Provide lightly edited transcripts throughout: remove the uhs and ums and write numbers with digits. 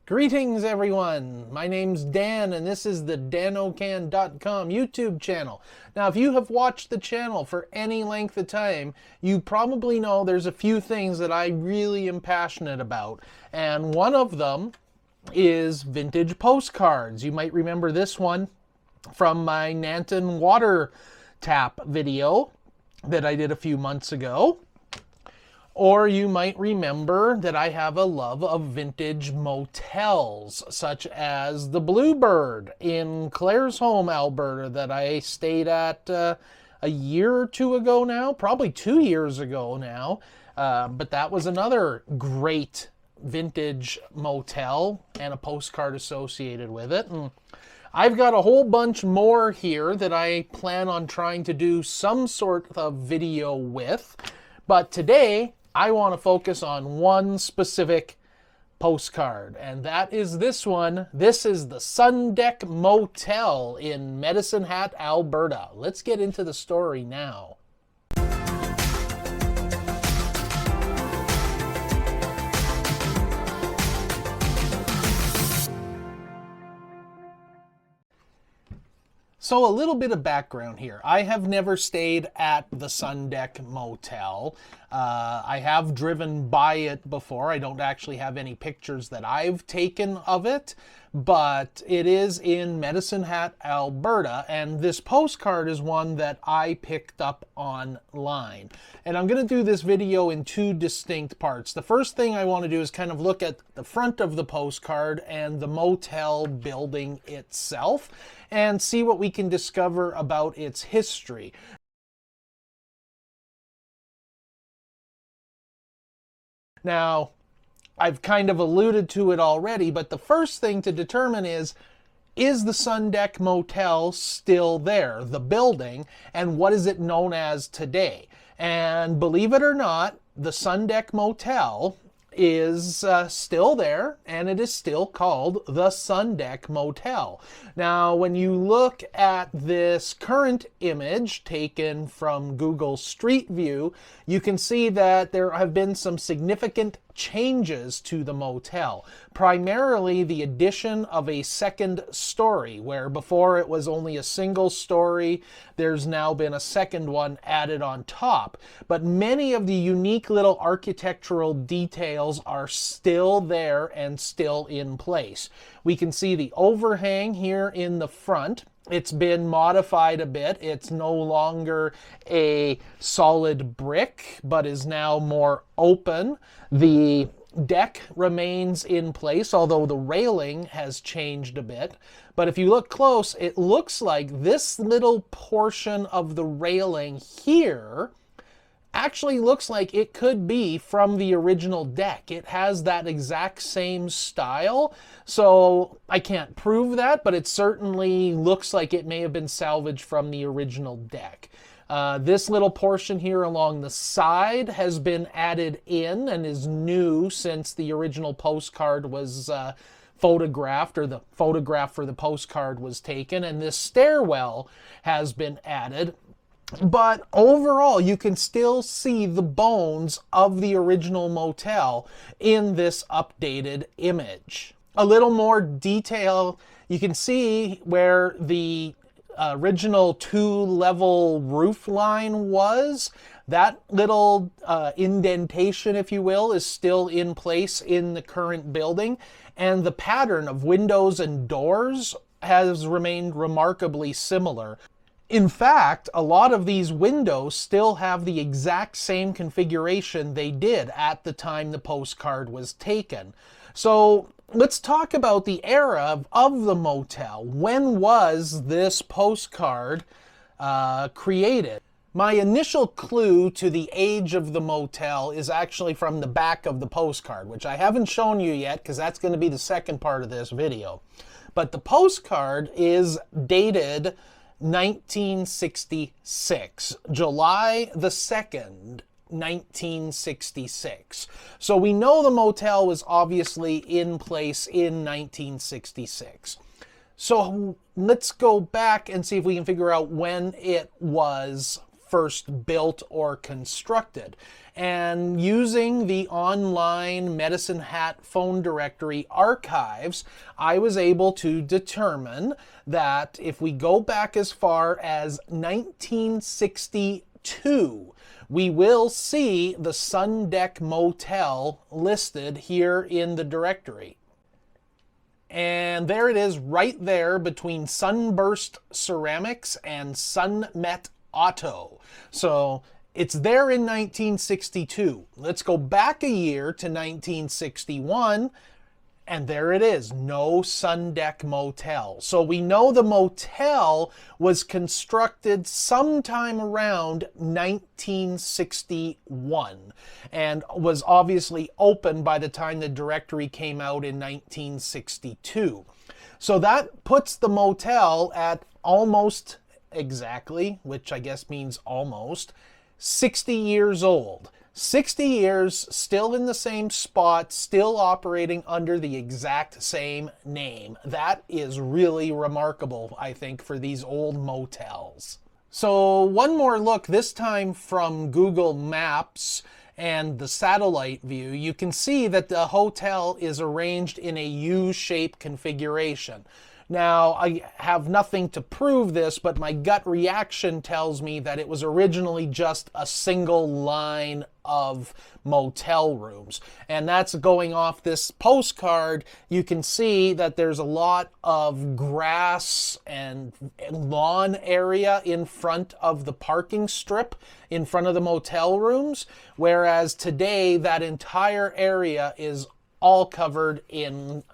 Greetings everyone, my name's Dan and this is the DanOCan.com YouTube channel. Now if you have watched the channel for any length of time, you probably know there's a few things that I really am passionate about. And one of them is vintage postcards. You might remember this one from my Nanton water tap video that I did a few months ago. Or you might remember that I have a love of vintage motels, such as the Bluebird in Claresholm, Alberta, that I stayed at a year or two ago now, probably 2 years ago now. But that was another great vintage motel and a postcard associated with it. And I've got a whole bunch more here that I plan on trying to do some sort of video with. But today, I want to focus on one specific postcard, and that is this one. This is the Sundeck Motel in Medicine Hat, Alberta. Let's get into the story now. So a little bit of background here. I have never stayed at the Sundeck Motel. I have driven by it before. I don't actually have any pictures that I've taken of it, but it is in Medicine Hat, Alberta, and this postcard is one that I picked up online. And I'm going to do this video in two distinct parts. The first thing I want to do is kind of look at the front of the postcard and the motel building itself, and see what we can discover about its history. Now, I've kind of alluded to it already, but the first thing to determine is the Sundeck Motel still there, the building, and what is it known as today? And believe it or not, the Sundeck Motel is still there, and it is still called the Sundeck Motel. Now, when you look at this current image taken from Google Street View, you can see that there have been some significant changes to the motel. Primarily the addition of a second story, where before it was only a single story, there's now been a second one added on top. But many of the unique little architectural details are still there and still in place. We can see the overhang here in the front. It's been modified a bit. It's no longer a solid brick, but is now more open. The deck remains in place, although the railing has changed a bit. But if you look close, it looks like this little portion of the railing here actually looks like it could be from the original deck. It has that exact same style, so I can't prove that, but it certainly looks like it may have been salvaged from the original deck. This little portion here along the side has been added in and is new since the original postcard was photographed, or the photograph for the postcard was taken, and this stairwell has been added. But overall, you can still see the bones of the original motel in this updated image. A little more detail, you can see where the original two-level roof line was. That little indentation, if you will, is still in place in the current building, and the pattern of windows and doors has remained remarkably similar. In fact, a lot of these windows still have the exact same configuration they did at the time the postcard was taken. So let's talk about the era of the motel. When was this postcard created? My initial clue to the age of the motel is actually from the back of the postcard, which I haven't shown you yet because that's going to be the second part of this video. But the postcard is dated 1966, July the 2nd, 1966. So we know the motel was obviously in place in 1966. So let's go back and see if we can figure out when it was first built or constructed. And using the online Medicine Hat phone directory archives, I was able to determine that if we go back as far as 1962, we will see the Sundeck Motel listed here in the directory. And there it is right there between Sunburst Ceramics and Sunmet Auto. So it's there in 1962. Let's go back a year to 1961. And there it is, no Sundeck Motel. So we know the motel was constructed sometime around 1961 and was obviously open by the time the directory came out in 1962. So that puts the motel at almost exactly, which I guess means almost, 60 years old. 60 years, still in the same spot, still operating under the exact same name. That is really remarkable, I think, for these old motels. So one more look, this time from Google Maps and the satellite view. You can see that the hotel is arranged in a U-shaped configuration. Now, I have nothing to prove this, but my gut reaction tells me that it was originally just a single line of motel rooms. And that's going off this postcard. You can see that there's a lot of grass and lawn area in front of the parking strip in front of the motel rooms, whereas today that entire area is all covered in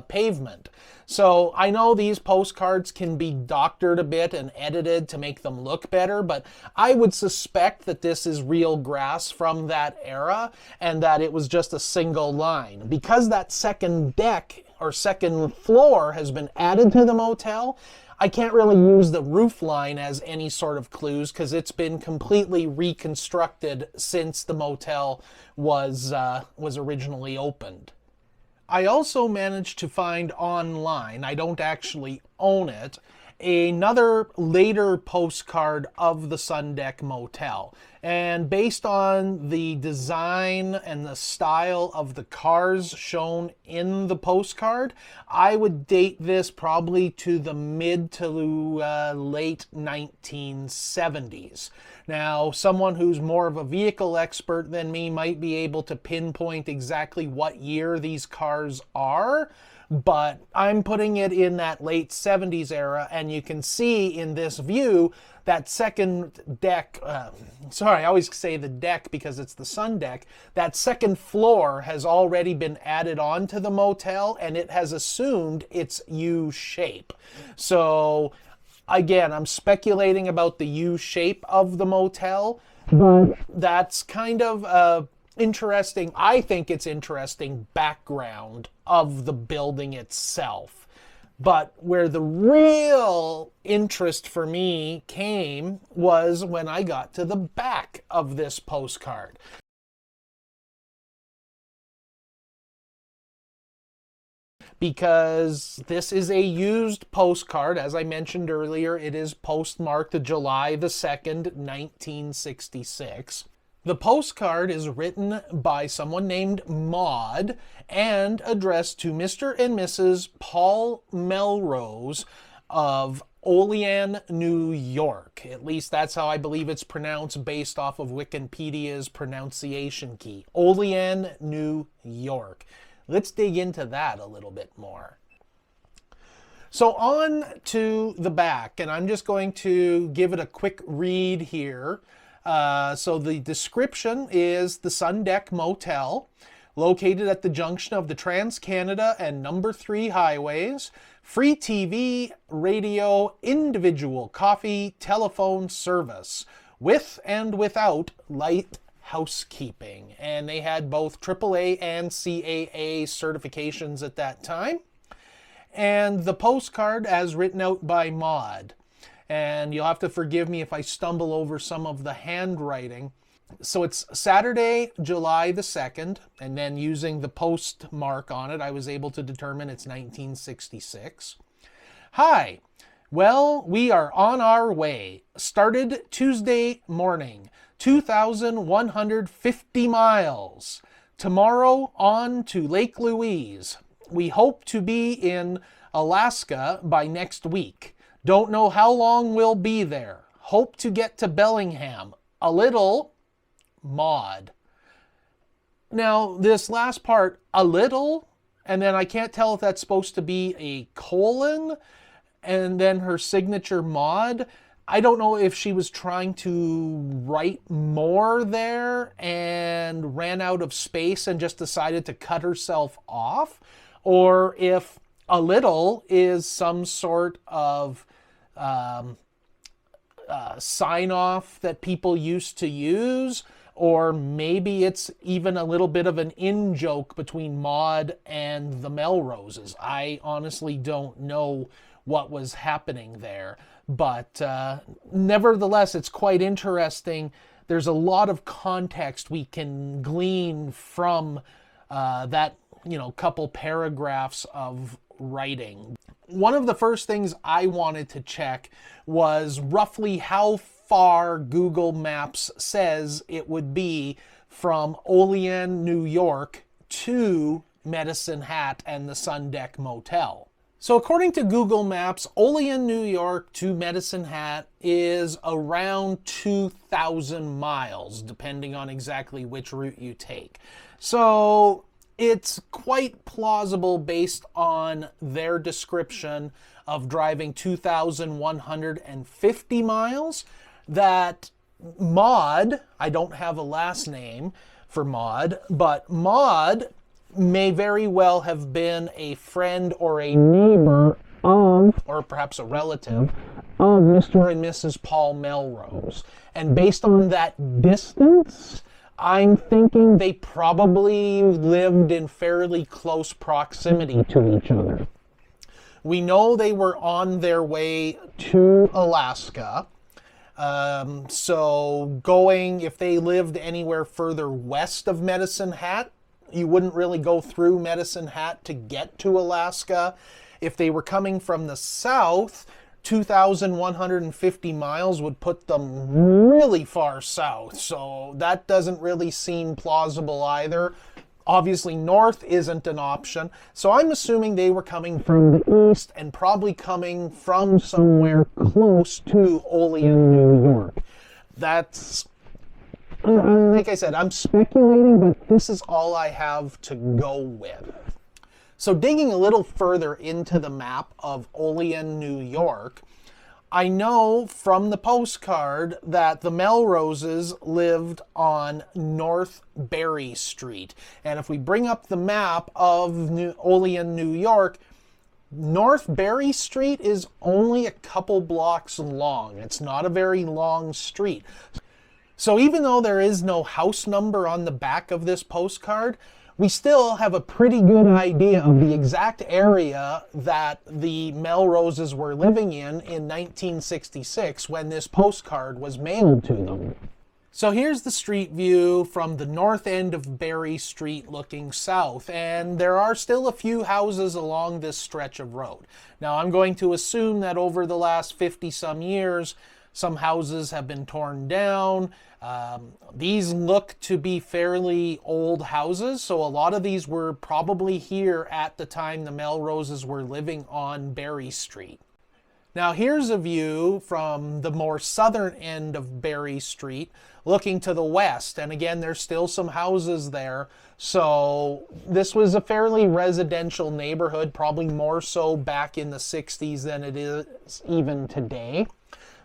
pavement. So I know these postcards can be doctored a bit and edited to make them look better, but I would suspect that this is real grass from that era and that it was just a single line. Because that second deck or second floor has been added to the motel, I can't really use the roof line as any sort of clues because it's been completely reconstructed since the motel was originally opened. I also managed to find online, I don't actually own it, another later postcard of the Sundeck Motel. And based on the design and the style of the cars shown in the postcard, I would date this probably to the mid to late 1970s. Now, someone who's more of a vehicle expert than me might be able to pinpoint exactly what year these cars are, but I'm putting it in that late 70s era, and you can see in this view that second deck, sorry, I always say the deck because it's the sun deck, that second floor has already been added on to the motel, and it has assumed its U shape. So again, I'm speculating about the U shape of the motel, but that's kind of interesting, I think it's interesting background of the building itself. But where the real interest for me came was when I got to the back of this postcard. Because this is a used postcard. As I mentioned earlier, it is postmarked July the 2nd, 1966. The postcard is written by someone named Maude and addressed to Mr. and Mrs. Paul Melrose of Olean, New York. At least that's how I believe it's pronounced based off of Wikipedia's pronunciation key. Olean, New York. Let's dig into that a little bit more. So on to the back, and I'm just going to give it a quick read here. So the description is the Sundeck Motel, located at the junction of the Trans-Canada and Number 3 highways, free TV, radio, individual coffee, telephone service, with and without light housekeeping. And they had both AAA and CAA certifications at that time. And the postcard as written out by Maude. And you'll have to forgive me if I stumble over some of the handwriting. So it's Saturday, July the 2nd, and then using the postmark on it, I was able to determine it's 1966. Hi, Well, we are on our way. Started Tuesday morning, 2,150 miles. Tomorrow on to Lake Louise. We hope to be in Alaska by next week. Don't know how long we'll be there. Hope to get to Bellingham. A little, Maude. Now, this last part, a little, and then I can't tell if that's supposed to be a colon, and then her signature Maude. I don't know if she was trying to write more there and ran out of space and just decided to cut herself off, or if a little is some sort of sign off that people used to use, or maybe it's even a little bit of an in-joke between Maude and the Melroses. I honestly don't know what was happening there, but nevertheless, it's quite interesting. There's a lot of context we can glean from that, couple paragraphs of writing. One of the first things I wanted to check was roughly how far Google Maps says it would be from Olean, New York to Medicine Hat and the Sundeck Motel. So according to Google Maps, Olean, New York to Medicine Hat is around 2,000 miles, depending on exactly which route you take. So it's quite plausible based on their description of driving 2,150 miles that Maude, I don't have a last name for Maude, but Maude may very well have been a friend or a neighbor of, or perhaps a relative of Mr. and Mrs. Paul Melrose. And based on that distance, I'm thinking they probably lived in fairly close proximity to each other. We know they were on their way to Alaska. So going, if they lived anywhere further west of Medicine Hat, you wouldn't really go through Medicine Hat to get to Alaska. If they were coming from the south, 2,150 miles would put them really far south. So that doesn't really seem plausible either. Obviously, north isn't an option. So I'm assuming they were coming from the east and probably coming from somewhere close to Olean, New York. That's, like I said, I'm speculating, but this is all I have to go with. So digging a little further into the map of Olean, New York, I know from the postcard that the Melroses lived on North Berry Street. And if we bring up the map of Olean, New York, North Berry Street is only a couple blocks long. It's not a very long street. So even though there is no house number on the back of this postcard, we still have a pretty good idea of the exact area that the Melroses were living in 1966 when this postcard was mailed to them. So here's the street view from the north end of Berry Street looking south, and there are still a few houses along this stretch of road. Now I'm going to assume that over the last 50 some years, some houses have been torn down. These look to be fairly old houses, so a lot of these were probably here at the time the Melroses were living on Berry Street. Now here's a view from the more southern end of Berry Street looking to the west, and again there's still some houses there. So this was a fairly residential neighborhood, probably more so back in the 60s than it is even today.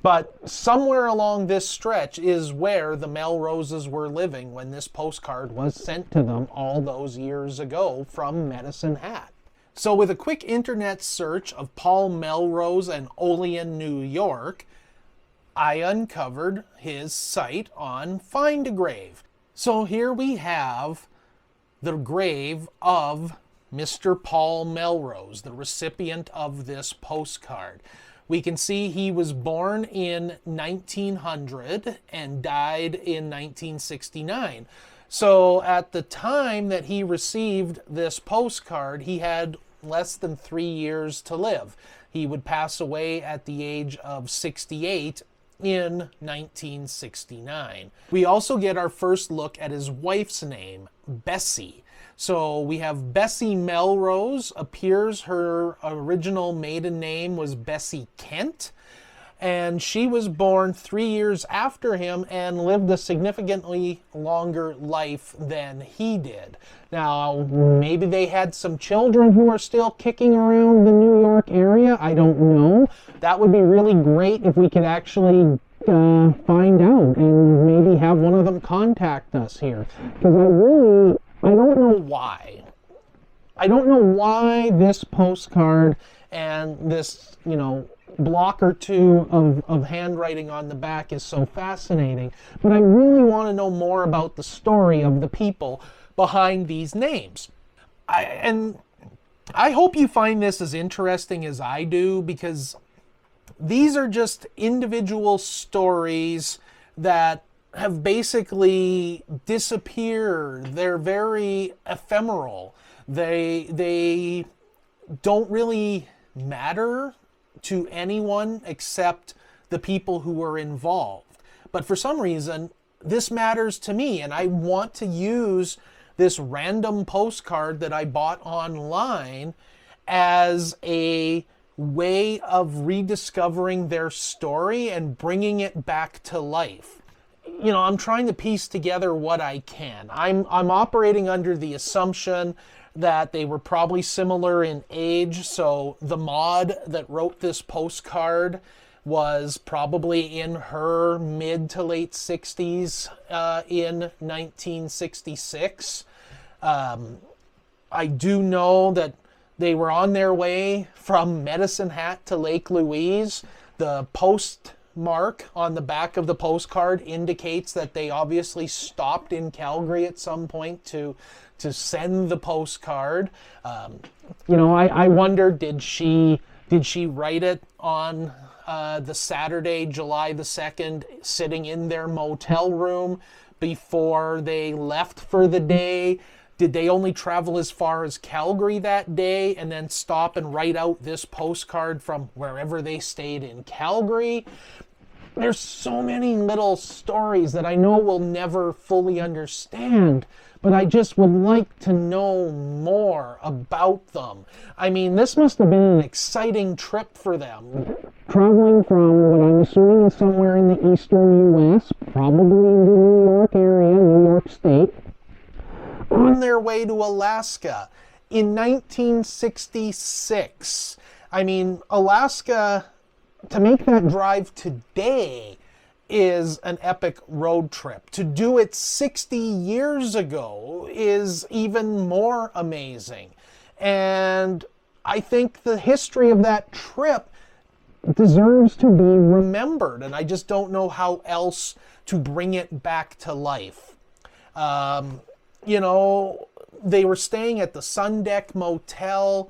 But somewhere along this stretch is where the Melroses were living when this postcard was sent to them all those years ago from Medicine Hat. So with a quick internet search of Paul Melrose and Olean, New York, I uncovered his site on Find a Grave. So here we have the grave of Mr. Paul Melrose, the recipient of this postcard. We can see he was born in 1900 and died in 1969. So at the time that he received this postcard, he had less than 3 years to live. He would pass away at the age of 68 in 1969. We also get our first look at his wife's name, Bessie. So we have Bessie Melrose appears. Her original maiden name was Bessie Kent, and she was born 3 years after him and lived a significantly longer life than he did. Now, maybe they had some children who are still kicking around the New York area. I don't know. That would be really great if we could actually find out and maybe have one of them contact us here. Because I don't know why. I don't know why this postcard and this, block or two of handwriting on the back is so fascinating. But I really want to know more about the story of the people behind these names. And I hope you find this as interesting as I do, because these are just individual stories that have basically disappeared. They're very ephemeral. They don't really matter to anyone except the people who were involved. But for some reason, this matters to me, and I want to use this random postcard that I bought online as a way of rediscovering their story and bringing it back to life. I'm trying to piece together what I can. I'm operating under the assumption that they were probably similar in age. So the Maude that wrote this postcard was probably in her mid to late 60s in 1966. I do know that they were on their way from Medicine Hat to Lake Louise. The postmark on the back of the postcard indicates that they obviously stopped in Calgary at some point to send the postcard. I wonder, did she write it on the Saturday, July the 2nd, sitting in their motel room before they left for the day? Did they only travel as far as Calgary that day and then stop and write out this postcard from wherever they stayed in Calgary? There's so many little stories that I know we'll never fully understand, but I just would like to know more about them. I mean, this must have been an exciting trip for them. Traveling from what I'm assuming is somewhere in the eastern U.S., probably in the New York area, New York State, on their way to Alaska in 1966. I mean, Alaska, to make that drive today is an epic road trip. To do it 60 years ago is even more amazing. And I think the history of that trip deserves to be remembered, and I just don't know how else to bring it back to life. They were staying at the Sun Dek Motel.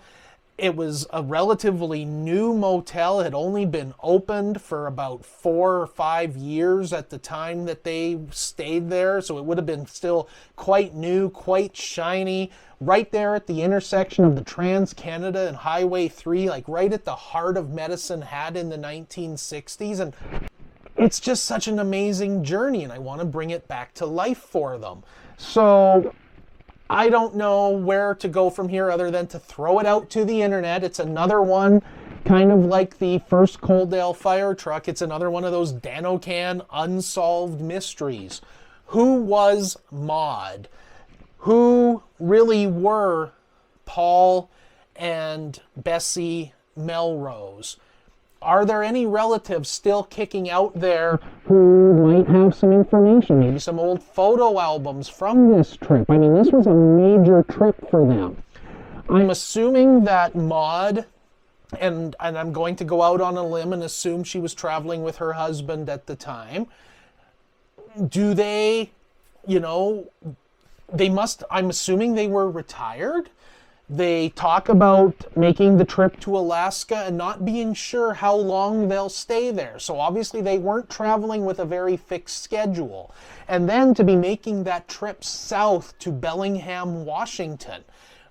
It was a relatively new motel. It had only been opened for about 4 or 5 years at the time that they stayed there. So it would have been still quite new, quite shiny, right there at the intersection of the Trans-Canada and Highway 3, like right at the heart of Medicine Hat in the 1960s. And it's just such an amazing journey, and I want to bring it back to life for them. So I don't know where to go from here other than to throw it out to the internet. It's another one, kind of like the first Coaldale fire truck. It's another one of those DanOCan unsolved mysteries. Who was Maude? Who really were Paul and Bessie Melrose? Are there any relatives still kicking out there who might have some information, maybe some old photo albums from this trip? I mean, this was a major trip for them. I'm assuming that Maude, and I'm going to go out on a limb and assume she was traveling with her husband at the time. Do they, I'm assuming they were retired. They talk about making the trip to Alaska and not being sure how long they'll stay there. So obviously they weren't traveling with a very fixed schedule. And then to be making that trip south to Bellingham, Washington.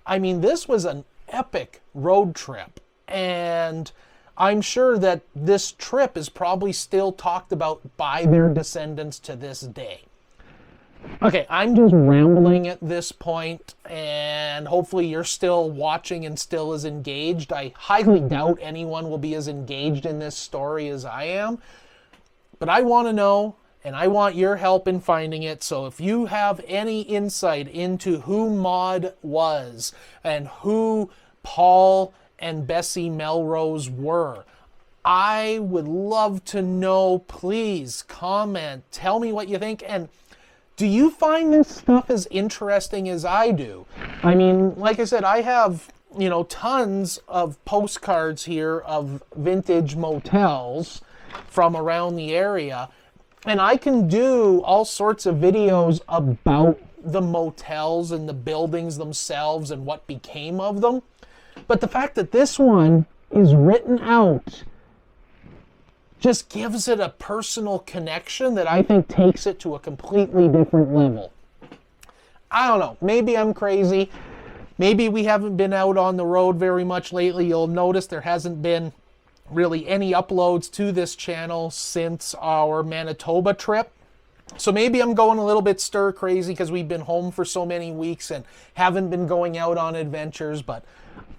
I mean, this was an epic road trip. And I'm sure that this trip is probably still talked about by their descendants to this day. Okay, I'm just rambling at this point, and hopefully you're still watching and still as engaged. I highly doubt anyone will be as engaged in this story as I am, but I want to know, and I want your help in finding it. So if you have any insight into who Maude was and who Paul and Bessie Melrose were, I would love to know. Please comment, tell me what you think, and do you find this stuff as interesting as I do? I mean, like I said, I have, tons of postcards here of vintage motels from around the area, and I can do all sorts of videos about the motels and the buildings themselves and what became of them. But the fact that this one is written out just gives it a personal connection that I think takes it to a completely different level. I don't know. Maybe I'm crazy. Maybe we haven't been out on the road very much lately. You'll notice there hasn't been really any uploads to this channel since our Manitoba trip. So maybe I'm going a little bit stir crazy because we've been home for so many weeks and haven't been going out on adventures, but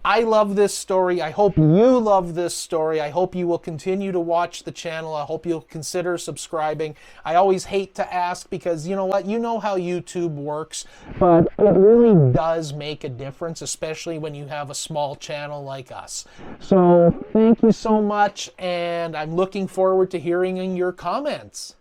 I love this story. I hope you love this story. I hope you will continue to watch the channel. I hope you'll consider subscribing. I always hate to ask because you know what? You know how YouTube works, but it really does make a difference, especially when you have a small channel like us. So thank you so much, and I'm looking forward to hearing your comments.